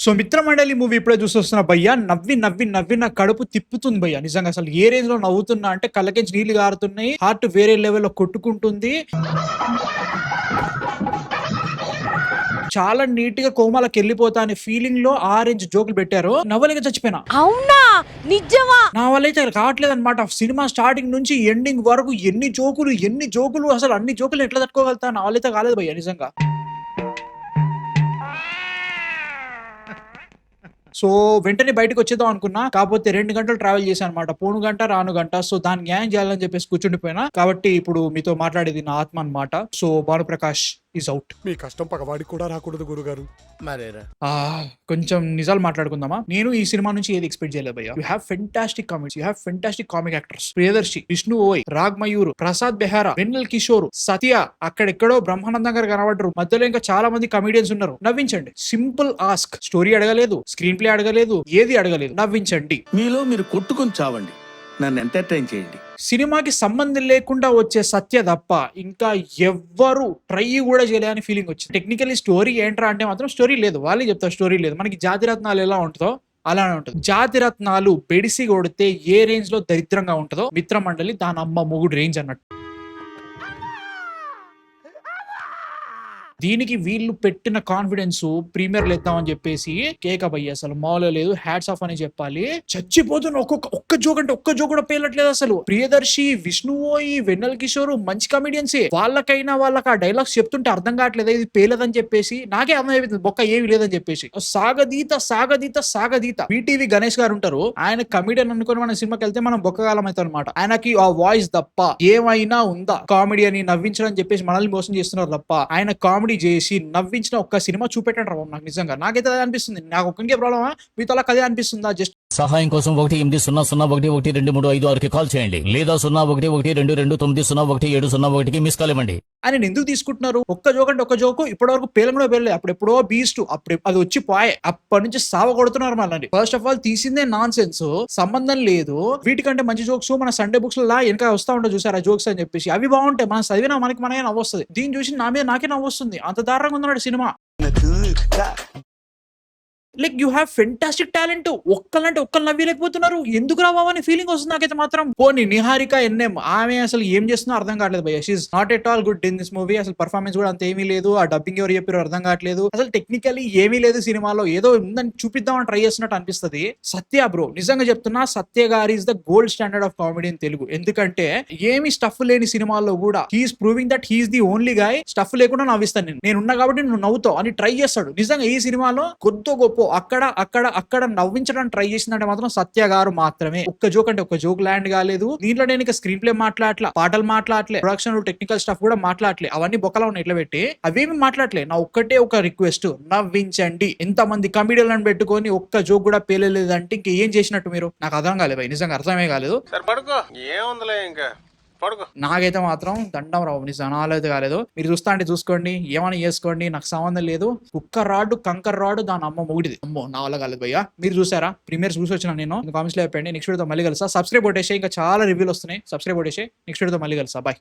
So 'మిత్రమండలి' movie ఇప్పుడే చూసొస్తున్నా భయ్యా. నవ్వి, నవ్వి, నవ్వి నా కడుపు తిప్పుతుంది భయ్యా. నిజంగా అసలు ఏ రేంజ్‌లో నవ్వుతున్నా అంటే కళ్ళకించి నీళ్లు గారుతున్నాయి. హార్ట్ వేరే లెవెల్‌లో కొట్టుకుంటుంది. చాలా నీట్‌గా కోమాలకెళ్ళిపోతా అనే ఫీలింగ్‌లో ఆరెంజ్ జోకులు పెట్టారు. నవ్వలేక చచ్చిపోయినా. అవునా? నిజమా? నా వల్లైతే కావట్లేదన్నమాట. సినిమా స్టార్టింగ్ నుంచి ఎండింగ్ వరకు ఎన్ని జోకులు అసలు అన్ని జోకులు ఎట్లా తట్టుకోగలుగుతా? నా వల్లైతే కాలేదు భయ్యా నిజంగా. సో వెంటనే బయటకొచ్చేద్దాం అనుకున్నా. కాపోతే 2 గంటలు ట్రావెల్ చేశానన్నమాట. పోను గంట, రాను గంట. సో దానికి న్యాయం చేయాలని చెప్పేసి కూర్చుండిపోయినా. కాబట్టి ఇప్పుడు మీతో మాట్లాడేది నా ఆత్మ అన్నమాట. So Bhanuprakash is out. మీ కష్టం పగవాడికి కూడా రాకూడదు గురుగారు. మరేరా కొంచెం నిజాలు మాట్లాడుకుందామా. నేను ఈ సినిమా నుంచి ఏది ఎక్స్పెక్ట్ చేయలేదు భయ్యా. You have fantastic comedies, you have fantastic comic actors. Priyadarshi, Vishnu ఓయ్, రాగ్ మయూర్, ప్రసాద్ బెహారా, వెన్నెల్ కిషోర్, సత్య, అక్కడెక్కడో బ్రహ్మానందం గారు కనబడ్డారు. మధ్యలో ఇంకా చాలా మంది కమెడియన్స్ ఉన్నారు. నవ్వించండి. Simple ask. స్టోరీ అడగలేదు, స్క్రీన్ ప్లే అడగలేదు, ఏది అడగలేదు. నవ్వించండి. మీలో మీరు కొట్టుకొని చావండి, నన్ను ఎంటర్టైన్ చేయండి. సినిమాకి సంబంధం లేకుండా వచ్చే సత్య తప్ప ఇంకా ఎవ్వరు ట్రై కూడా చేయలేదని ఫీలింగ్ వచ్చింది. టెక్నికలీ స్టోరీ ఏంట్రా అంటే మాత్రం స్టోరీ లేదు. వాళ్ళే చెప్తారు స్టోరీ లేదు. మనకి జాతిరత్నాలు ఎలా ఉంటుందో అలానే ఉంటుంది. జాతిరత్నాలు బెడిసి కొడితే ఏ రేంజ్ లో దరిద్రంగా ఉంటుందో మిత్రమండలి దాని అమ్మ మొగుడు రేంజ్ అన్నట్టు. దీనికి వీళ్ళు పెట్టిన కాన్ఫిడెన్స్ ప్రీమియర్ లేద్దామని చెప్పేసి కేక్ అయ్యి అసలు మాలో లేదు. హ్యాట్స్ ఆఫ్ అని చెప్పాలి. చచ్చిపోతున్న ఒక్క జోక్ అంటే ఒక్క జోక్ కూడా పేలట్లేదు అసలు. ప్రియదర్శి, విష్ణువోయి, వెన్నెల్ కిషోర్ మంచి కమెడియన్సే. వాళ్ళకి ఆ డైలాగ్స్ చెప్తుంటే అర్థం కావట్లేదు ఇది పేలేదని చెప్పేసి. నాకే అర్థం అయిపోతుంది బొక్క ఏమి లేదని చెప్పేసి. సాగదీత బీటీవీ గణేష్ గారు ఉంటారు. ఆయన కమెడియన్ అనుకుని మన సినిమాకి వెళ్తే మనం బొక్కగాలం అవుతాం అనమాట. ఆయనకి ఆ వాయిస్ తప్ప ఏమైనా ఉందా కామెడీ అని నవ్వించడం చెప్పేసి మనల్ని మోసం చేస్తున్నారు తప్ప ఆయన కామెడీ చేసి నవ్వించిన ఒక్క సినిమా చూపెట్టండి రా నాకు. నిజంగా నాకైతే అదే అనిపిస్తుంది. నాకు ఒక్కకే ప్రాబ్లమా మీతో అలా కదే అనిపిస్తుందా? జస్ట్ సహాయం కోసం 180011126కి కాల్ చేయండి లేదా 011229011701కి మిస్ కాల్ ఇవ్వండి. ఆయన ఎందుకు తీసుకుంటున్నారు? ఒక్క జోక్ అంటే ఒక్క జోకు ఇప్పటి వరకు పేలం కూడా పేర్లేదు. అప్పుడెప్పుడో బీస్ట్ అప్పుడు అది వచ్చి పోయే. అప్పటి నుంచి సావ కొడుతున్నారు మళ్ళీ. ఫస్ట్ ఆఫ్ ఆల్ తీసిందే నాన్ సెన్స్, సంబంధం లేదు. వీటికంటే మంచి జోక్స్ మన సండే బుక్స్ లా వెనక వస్తా ఉంటాయి చూసారా జోక్స్ అని చెప్పేసి. అవి బాగుంటాయి. మనం చదివినా మనకే నవ్వొస్తుంది. దీన్ని చూసి నాకే నవ్వొస్తుంది. అంత దారుణంగా ఉన్నాడు సినిమా. Like you have fantastic talent. ఒక్కళ్ళంటే ఒక్కళ్ళు నవ్వలేకపోతున్నారు. ఎందుకు రావని ఫీలింగ్ వస్తుంది నాకైతే మాత్రం. పోనీ నిహారిక ఎన్ఎం ఆమె అసలు ఏం చేస్తుందో అర్థం కావట్లేదు భయ్య. She's not at all good in this movie. అసలు పర్ఫార్మెన్స్ కూడా అంత ఏమీ లేదు. ఆ డబ్బింగ్ ఎవరు చెప్పారో అర్థం కావట్లేదు. అసలు టెక్నికల్లీ ఏమీ లేదు సినిమాలో. ఏదో ఉందని చూపిద్దామని ట్రై చేస్తున్నట్టు అనిపిస్తుంది. సత్య బ్రో నిజంగా చెప్తున్నా, సత్య గారు is the gold standard of comedy in Telugu. ఎందుకంటే ఏమి స్టఫ్ లేని సినిమాల్లో కూడా he's proving that he's the only guy. Stuff లేకుండా నవ్విస్తాను నేను ఉన్నా కాబట్టి నువ్వు నవ్వుతావు అని ట్రై చేస్తాడు. నిజంగా ఈ సినిమాలో కొద్ది గొప్ప అక్కడ నవ్వించడానికి ట్రై చేసిందంటే మాత్రం సత్య గారు మాత్రమే. ఒక్క జోక్ అంటే ఒక్క జోక్ ల్యాండ్ కాలేదు. దీంట్లో నేను ఇక స్క్రీన్ ప్లే మాట్లాడలే, పాటలు మాట్లాడలే, ప్రొడక్షన్ టెక్నికల్ స్టఫ్ కూడా మాట్లాడలే. అవన్నీ బొక్కలా ఉన్నాయి ఇట్లా పెట్టి. అవేమి మాట్లాడలే. నా ఒక్కటే ఒక రిక్వెస్ట్, నవ్వించండి. ఎంతమంది కమెడియన్లను పెట్టుకొని ఒక్క జోక్ కూడా పేలేదంటే ఇంక ఏం చేసినట్టు మీరు? నాకు అర్థం కాలేదు భయ్. నిజంగా అర్థమే కాలేదు. నాకైతే మాత్రం దండం రావు. నిజాలు అయితే కాలేదు. మీరు చూస్తా అంటే చూసుకోండి, ఏమైనా చేసుకోండి, నాకు సంబంధం లేదు. కుక్క రాడు కంకర్ రాడు దాని అమ్మ మొగుడిది. అమ్మో నా వల్ల కాలేదు భయ్యా. మీరు చూసారా? ప్రీమియర్స్ చూసి వచ్చినా నేను. కామెంట్స్ లో చెప్పండి. నెక్స్ట్ వీడియోతో మళ్ళీ కలుసా. సబ్స్క్రైబ్ కొట్టేసి ఇంకా చాలా రివ్యూలు వస్తున్నాయి. సబ్స్క్రైబ్ కొట్టేసి నెక్స్ట్ వీడియోతో మళ్ళీ కలుసా. బాయ్.